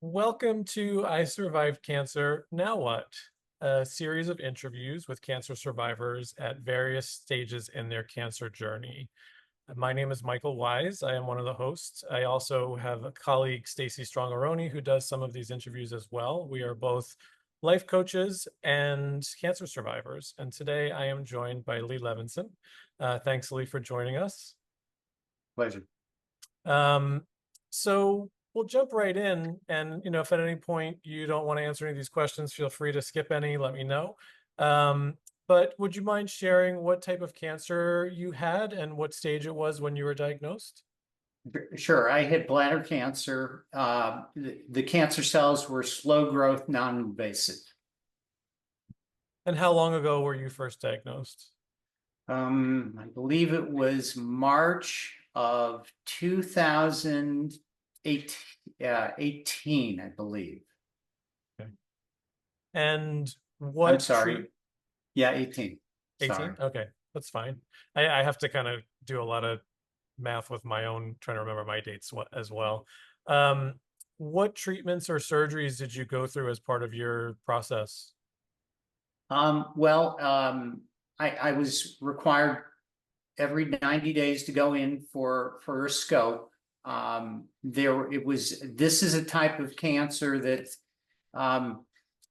Welcome to I Survived Cancer, Now What? A series of interviews with cancer survivors at various stages in their cancer journey. My name is Michael Wise. I am one of the hosts. I also have a colleague, Stacy Strongaroni, who does some of these interviews as well. We are both life coaches and cancer survivors. And today I am joined by Lee Levinson. Thanks, Lee, for joining us. Pleasure. Um, so we'll jump right in, and if at any point you don't want to answer any of these questions, feel free to skip any, let me know. But would you mind sharing what type of cancer you had and what stage it was when you were diagnosed? Sure. I had bladder cancer. The cancer cells were slow growth, non-invasive. And how long ago were you first diagnosed? I believe it was March of 2018, I believe. Okay. And I'm what sorry. Yeah, 18. 18? Sorry. Okay, that's fine. I have to kind of do a lot of math with my own, trying to remember my dates as well. Um, what treatments or surgeries did you go through as part of your process? Well, I was required every 90 days to go in for a scope. This is a type of cancer that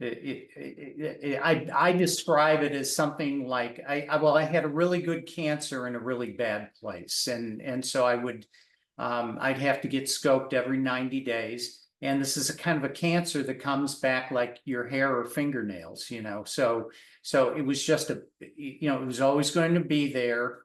I describe it as something like I had a really good cancer in a really bad place, and so I'd have to get scoped every 90 days. And this is a kind of a cancer that comes back like your hair or fingernails, so it was just it was always going to be there.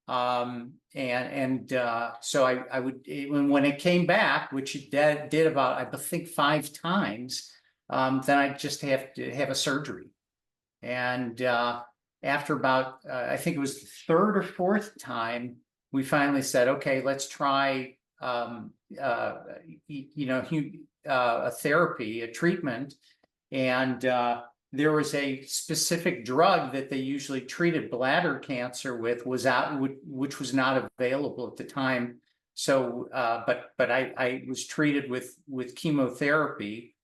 So I would, when it came back, which it did about, I think 5 times, then I just have to have a surgery. And after about, I think it was the third or fourth time, we finally said, okay, let's try, a therapy, a treatment. And there was a specific drug that they usually treated bladder cancer with, which was not available at the time. So, but I was treated with chemotherapy.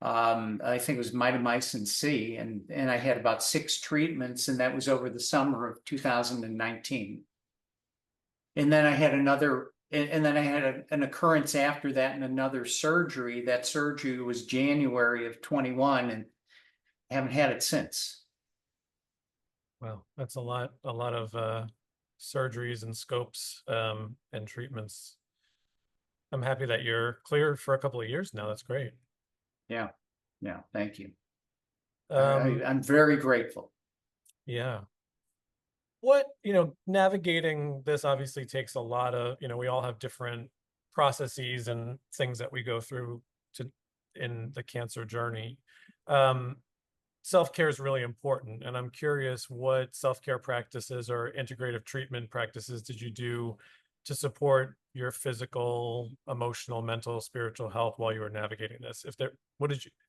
I think it was mitomycin C, and I had about 6 treatments, and that was over the summer of 2019. And then I had an occurrence after that, and another surgery. That surgery was January of 21, and haven't had it since. Well, that's a lot of surgeries and scopes and treatments. I'm happy that you're clear for a couple of years now. That's great. Yeah, yeah, thank you. Um, I'm very grateful. yeah. What, navigating this obviously takes a lot of, we all have different processes and things that we go through in the cancer journey. Um, Self-care is really important, and I'm curious what self-care practices or integrative treatment practices did you do to support your physical, emotional, mental, spiritual health while you were navigating this?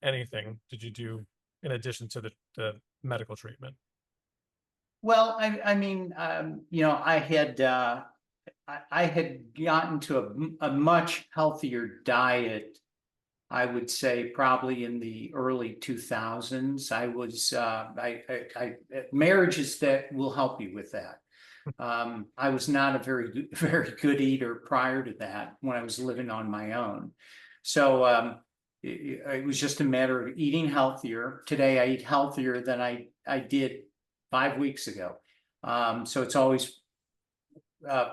Anything did you do in addition to the medical treatment? Well, I mean, I had gotten to a much healthier diet. I would say probably in the early 2000s. Marriages that will help you with that. I was not a very good eater prior to that when I was living on my own. So it was just a matter of eating healthier. Today I eat healthier than I did 5 weeks ago. So it's always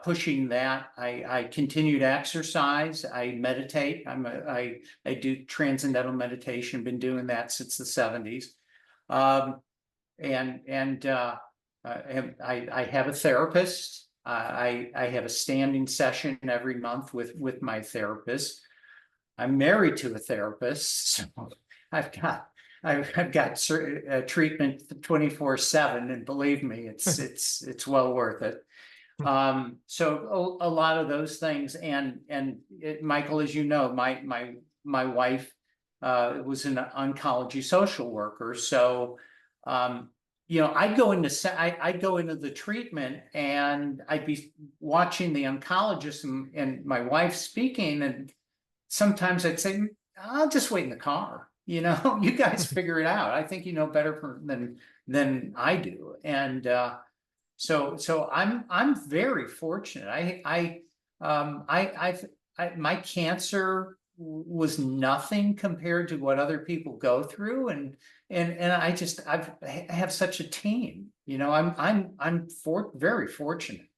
pushing that. I continue to exercise. I meditate. I do transcendental meditation. Been doing that since the 70s. I have a therapist. I have a standing session every month with my therapist. I'm married to a therapist, so I've got treatment 24/7, and believe me, it's well worth it. So a lot of those things, and Michael, as you know, my wife was an oncology social worker, so I'd go into the treatment, and I'd be watching the oncologist and my wife speaking, and sometimes I'd say, I'll just wait in the car. You know, you guys figure it out. I think you know better than I do. And so I'm very fortunate. My cancer was nothing compared to what other people go through, and I have such a team. You know, very fortunate.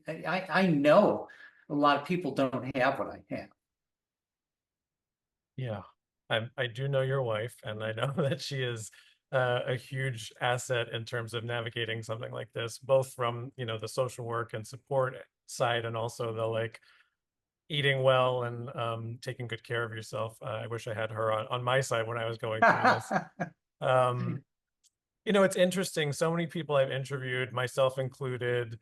I know a lot of people don't have what I have. Yeah, I do know your wife, and I know that she is a huge asset in terms of navigating something like this, both from, you know, the social work and support side, and also the like eating well and taking good care of yourself. I wish I had her on my side when I was going through this. Um, you know, it's interesting. So many people I've interviewed, myself included,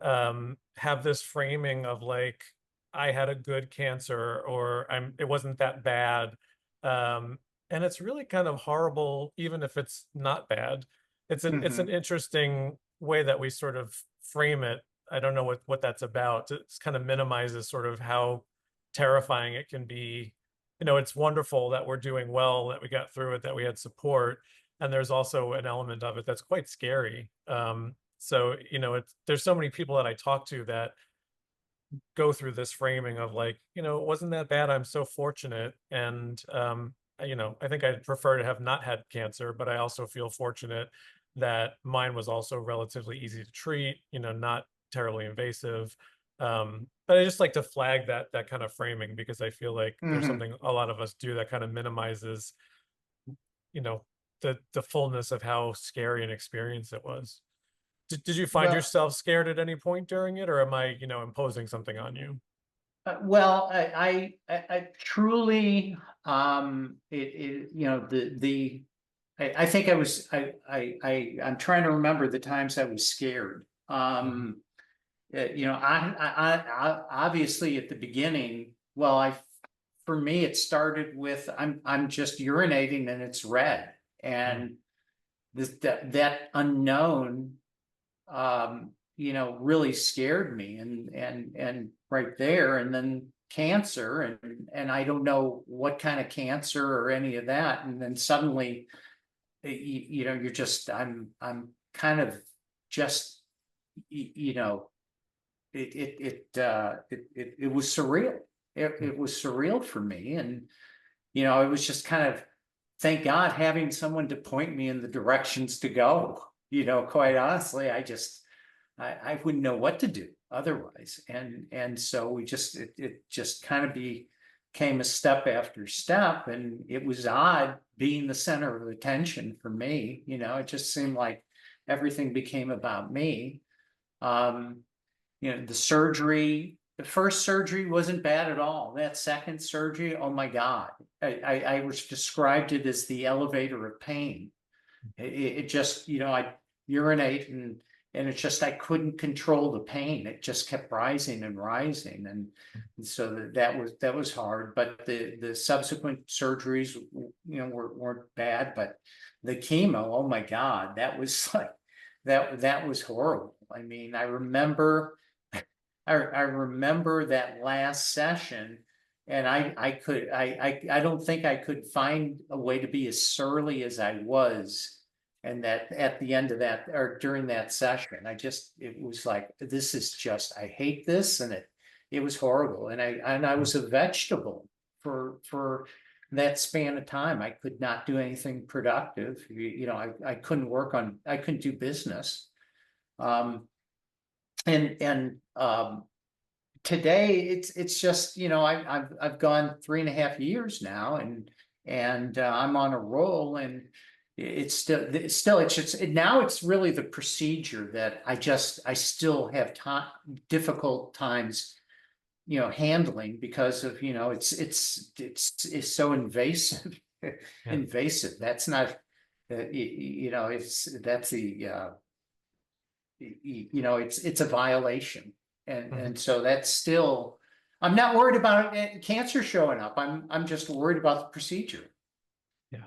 have this framing of like, I had a good cancer, or it wasn't that bad. Um, and it's really kind of horrible, even if it's not bad. It's an Mhm. interesting way that we sort of frame it. I don't know what that's about. It kind of minimizes sort of how terrifying it can be. You know, it's wonderful that we're doing well, that we got through it, that we had support, and there's also an element of it that's quite scary. So, you know, there's so many people that I talk to that go through this framing of like, you know, it wasn't that bad. I'm so fortunate. And you know, I think I'd prefer to have not had cancer, but I also feel fortunate that mine was also relatively easy to treat, you know, not terribly invasive. But I just like to flag that kind of framing, because I feel like there's Mhm. something a lot of us do that kind of minimizes, you know, the fullness of how scary an experience it was. Did you find Well, yourself scared at any point during it, or am I, you know, imposing something on you? well, I truly, you know, I think I'm trying to remember the times I was scared. Mhm. You know, obviously at the beginning, well, for me, it started with I'm just urinating and it's red, Mm. and that unknown, you know, really scared me, and right there, and then cancer, and I don't know what kind of cancer or any of that, and then suddenly, you know, I'm kind of just, you know, it was surreal. It was surreal for me, and you know, it was just kind of, thank God, having someone to point me in the directions to go. You know, quite honestly, I wouldn't know what to do otherwise. And so it just kind of became a step after step. And it was odd being the center of attention for me. You know, it just seemed like everything became about me. Um, you know, the first surgery wasn't bad at all. That second surgery, oh my God. I was described it as the elevator of pain. It just, you know, I urinate, and it's just I couldn't control the pain. It just kept rising and rising, and so that was hard. But the subsequent surgeries, you know, weren't bad. But the chemo, oh my God, that was like that was horrible. I mean, I remember that last session, and I don't think I could find a way to be as surly as I was. And that at the end of that, or during that session, it was like, this is just, I hate this. And it was horrible. And I was a vegetable for that span of time. I could not do anything productive. You know, I I couldn't do business. Um, and today it's just, you know, I've gone 3.5 years now, and I'm on a roll, and it's just now it's really the procedure that I still have time difficult times, you know, handling, because of, you know, it's so invasive. Yeah. Invasive, that's not, you know, it's that's the you know, it's a violation, Mhm. and so that's still, I'm not worried about cancer showing up. I'm just worried about the procedure. Yeah.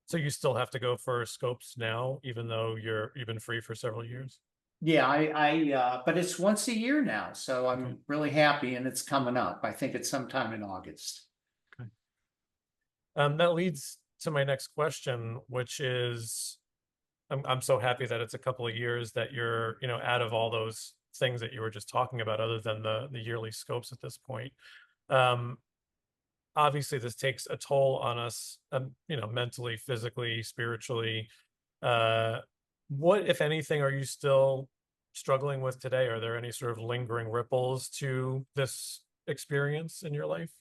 So you still have to go for scopes now, even though you've been free for several years? Yeah, but it's once a year now, so Okay. I'm really happy, and it's coming up. I think it's sometime in August. Okay. That leads to my next question, which is, I'm so happy that it's a couple of years that you're, out of all those things that you were just talking about, other than the yearly scopes at this point. Um, Obviously this takes a toll on us, mentally, physically, spiritually. Uh, what, if anything, are you still struggling with today? Are there any sort of lingering ripples to this experience in your life?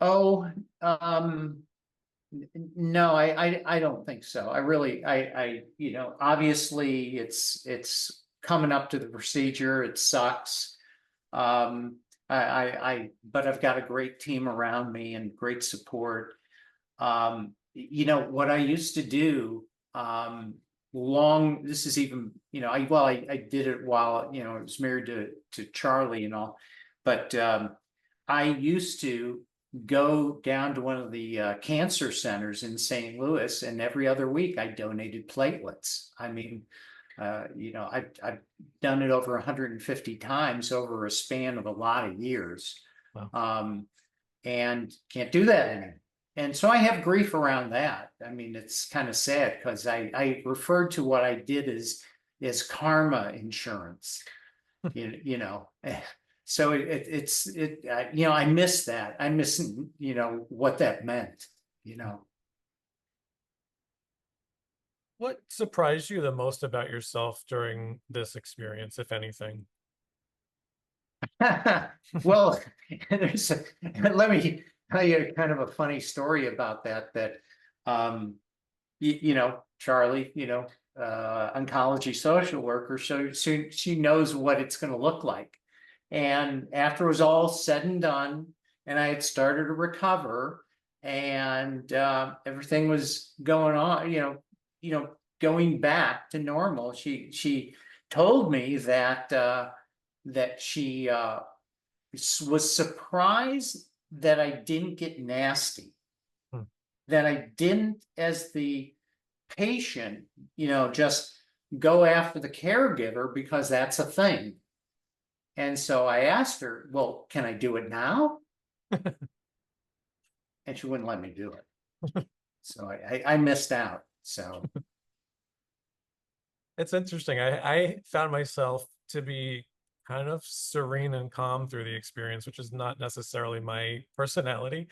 Oh, no, I don't think so. I really, obviously it's coming up to the procedure. It sucks. But I've got a great team around me and great support. What I used to do, this is even, I did it while, I was married to Charlie and all, but, I used to go down to one of the cancer centers in St. Louis, and every other week I donated platelets. I mean, I've done it over 150 times over a span of a lot of years, Wow. and can't do that anymore. And so I have grief around that. I mean, it's kind of sad because I referred to what I did as karma insurance. you know, so I miss that. I miss what that meant. You know. What surprised you the most about yourself during this experience, if anything? Well, let me tell you kind of a funny story about that. Um, Charlie, oncology social worker, so she knows what it's going to look like. And after it was all said and done, and I had started to recover, and everything was going on, going back to normal. She told me that she was surprised that I didn't get nasty, Hmm. that I didn't, as the patient, just go after the caregiver because that's a thing. And so I asked her, well, can I do it now? And she wouldn't let me do it. So I missed out. So It's interesting. I found myself to be kind of serene and calm through the experience, which is not necessarily my personality.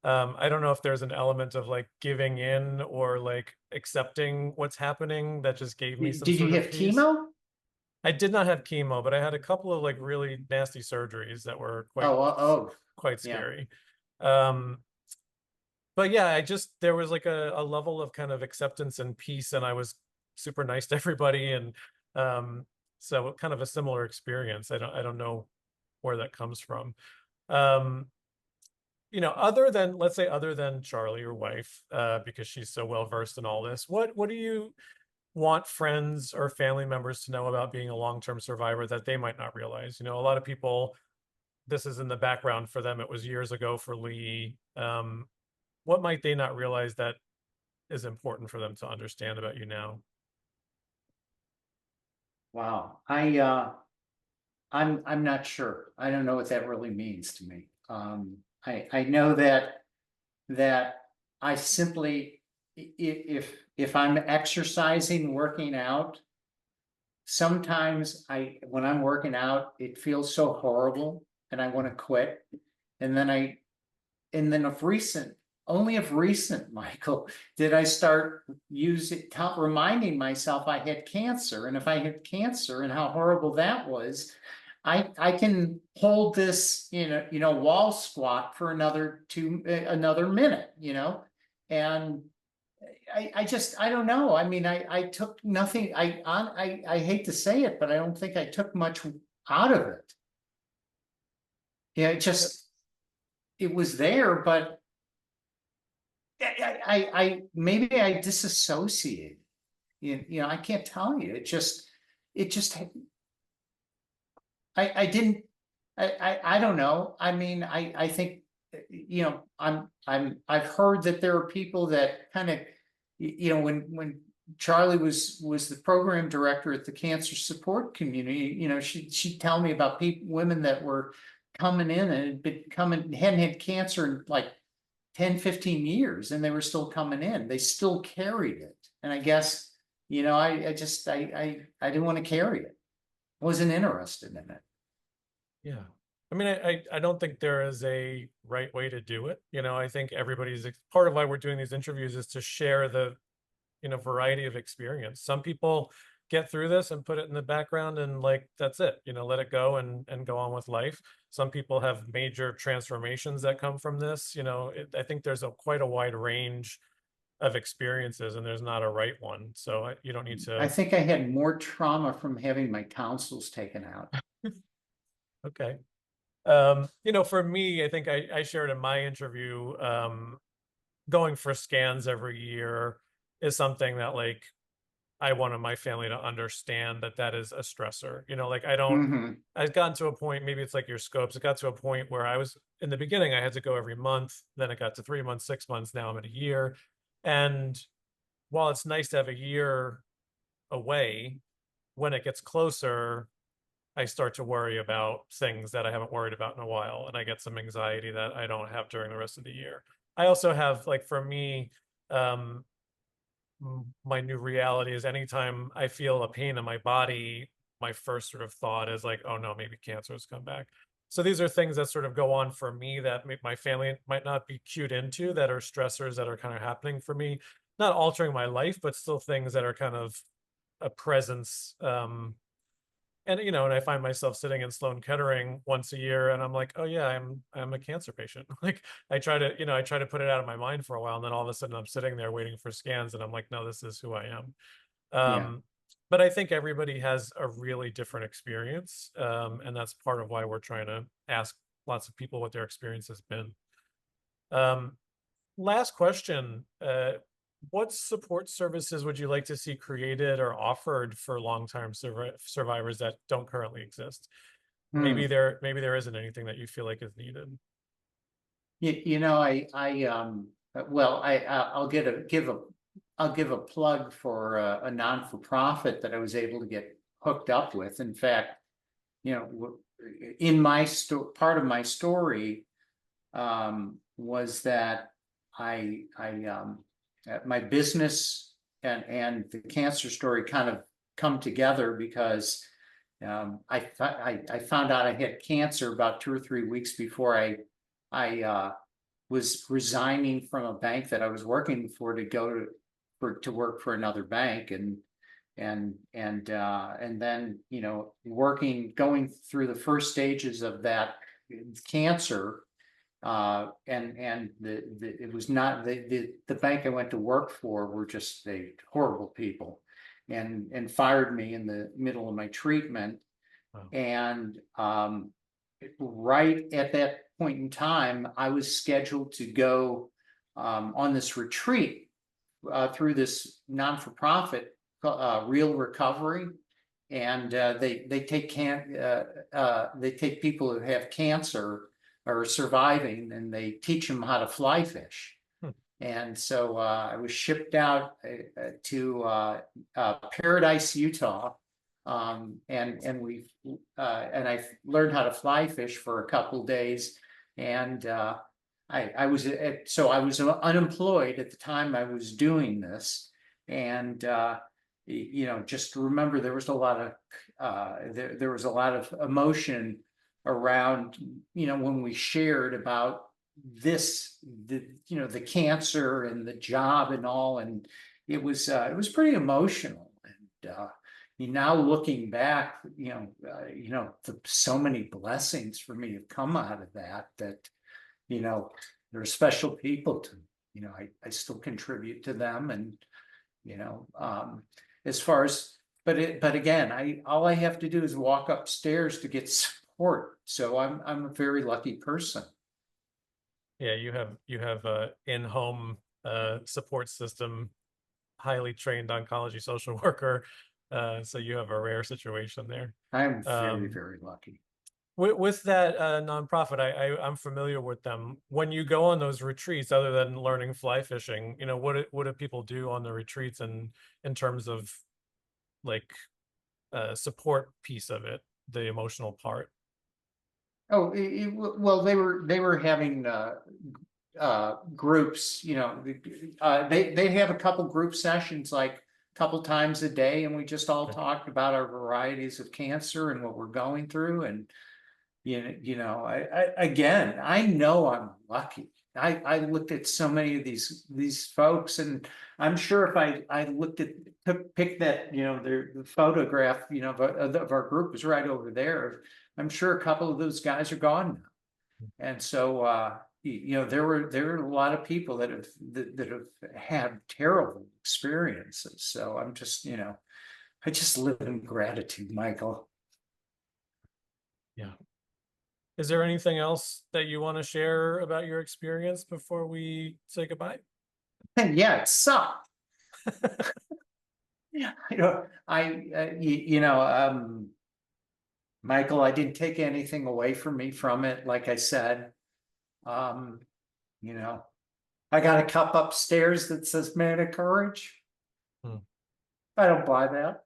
I don't know if there's an element of like giving in or like accepting what's happening that just gave me some did you sort of have peace. chemo? I did not have chemo, but I had a couple of like really nasty surgeries that were Oh, quite yeah. scary. Um, but yeah, there was like a level of kind of acceptance and peace, and I was super nice to everybody, and um, so kind of a similar experience. I don't know where that comes from. Um, other than, let's say, other than Charlie, your wife, because she's so well versed in all this, what do you want friends or family members to know about being a long-term survivor that they might not realize? A lot of people, this is in the background for them. It was years ago for Lee. What might they not realize that is important for them to understand about you now? Wow. I'm not sure. I don't know what that really means to me. I know that I simply, if I'm exercising, working out, sometimes when I'm working out, it feels so horrible and I want to quit. And then only of recent, Michael, did I start reminding myself I had cancer. And if I had cancer and how horrible that was, I can hold this, wall squat for another minute, and I don't know. I mean, I took nothing. I hate to say it, but I don't think I took much out of it. Yeah, it was there, but I maybe I disassociated. I can't tell you. It just I didn't I don't know. I mean, I think I've heard that there are people that kind of when Charlie was the program director at the cancer support community, she'd tell me about women that were coming in and hadn't had cancer in like 10, 15 years and they were still coming in. They still carried it. And I guess, I didn't want to carry it. I wasn't interested in it. Yeah. I mean, I don't think there is a right way to do it. I think part of why we're doing these interviews is to share the, variety of experience. Some people get through this and put it in the background and like, that's it, let it go and go on with life. Some people have major transformations that come from this. I think there's quite a wide range of experiences and there's not a right one. So you don't need I to. think I had more trauma from having my tonsils taken out. Okay. For me, I think I shared in my interview, going for scans every year is something that like I wanted my family to understand that is a stressor. Like Hmm. I've gotten to a point, maybe it's like your scopes. It got to a point where in the beginning, I had to go every month. Then it got to 3 months, 6 months. Now I'm at a year. And while it's nice to have a year away, when it gets closer, I start to worry about things that I haven't worried about in a while. And I get some anxiety that I don't have during the rest of the year. I also have, like, for me, um, my new reality is anytime I feel a pain in my body, my first sort of thought is like, oh no, maybe cancer has come back. So these are things that sort of go on for me that my family might not be cued into, that are stressors that are kind of happening for me, not altering my life, but still things that are kind of a presence. And I find myself sitting in Sloan Kettering once a year, and I'm like, oh yeah, I'm a cancer patient. Like I try to put it out of my mind for a while, and then all of a sudden I'm sitting there waiting for scans, and I'm like, no, this is who I am. Yeah. But I think everybody has a really different experience, and that's part of why we're trying to ask lots of people what their experience has been. Um, Last question. What support services would you like to see created or offered for long-term survivors that don't currently exist? Hmm. Maybe there isn't anything that you feel like is needed. Well, I'll give a plug for a non-for-profit that I was able to get hooked up with. In fact, in part of my story, was that my business and the cancer story kind of come together because I found out I had cancer about 2 or 3 weeks before I was resigning from a bank that I was working for to go to work for another bank, and then going through the first stages of that cancer, and it was not the bank I went to work for were just horrible people, and fired me in the middle of my treatment. Wow. And right at that point in time, I was scheduled to go on this retreat through this non-for-profit, Real Recovery, and they take people who have cancer or surviving, and they teach them how to fly fish. Hmm. And so I was shipped out to Paradise, Utah, and I learned how to fly fish for a couple of days, and I was unemployed at the time I was doing this, and just remember there was a lot of there was a lot of emotion around when we shared about the cancer and the job and all, and it was pretty emotional. And now looking back, so many blessings for me have come out of that there are special people to I still contribute to them, and as far as but again, all I have to do is walk upstairs to get support, so I'm a very lucky person. Yeah, you have a in-home support system, highly trained oncology social worker. So you have a rare situation there. I'm very, Um, very lucky. with that nonprofit, I'm familiar with them. When you go on those retreats, other than learning fly fishing, what do people do on the retreats, and in terms of like support piece of it, the emotional part? Oh, well, they were having groups, they have a couple group sessions like a couple times a day, and we just all talked about our varieties of cancer and what we're going through. And again, I know I'm lucky. I looked at so many of these folks, and I'm sure if I looked at picked that, the photograph, of our group was right over there. I'm sure a couple of those guys are gone now. And so there were a lot of people that have had terrible experiences. So I'm just, I just live in gratitude, Michael. Yeah. Is there anything else that you want to share about your experience before we say goodbye? And yeah, it sucked. Yeah, Michael, I didn't take anything away from me from it. Like I said, um, you know, I got a cup upstairs that says "Man of Courage." Hmm. I don't buy that.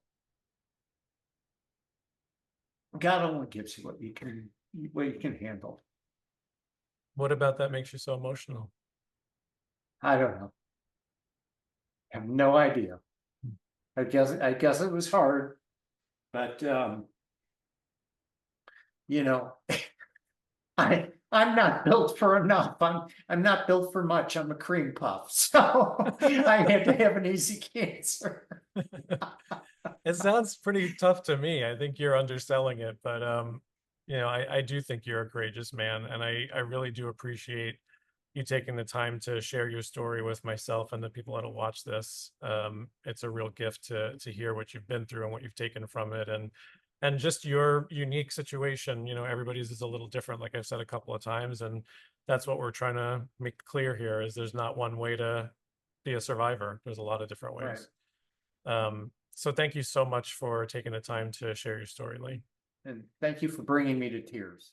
God only gives you what you can handle. What about that makes you so emotional? I don't know. I have no idea. I guess it was hard, but you know, I'm not built for enough. I'm not built for much. I'm a cream puff, so I had to have an easy cancer. It sounds pretty tough to me. I think you're underselling it, but I do think you're a courageous man, and I really do appreciate you taking the time to share your story with myself and the people that'll watch this. It's a real gift to hear what you've been through and what you've taken from it, and just your unique situation. Everybody's is a little different, like I've said a couple of times, and that's what we're trying to make clear here is there's not one way to be a survivor. There's a lot of different Right. ways. So thank you so much for taking the time to share your story, Lee. And thank you for bringing me to tears.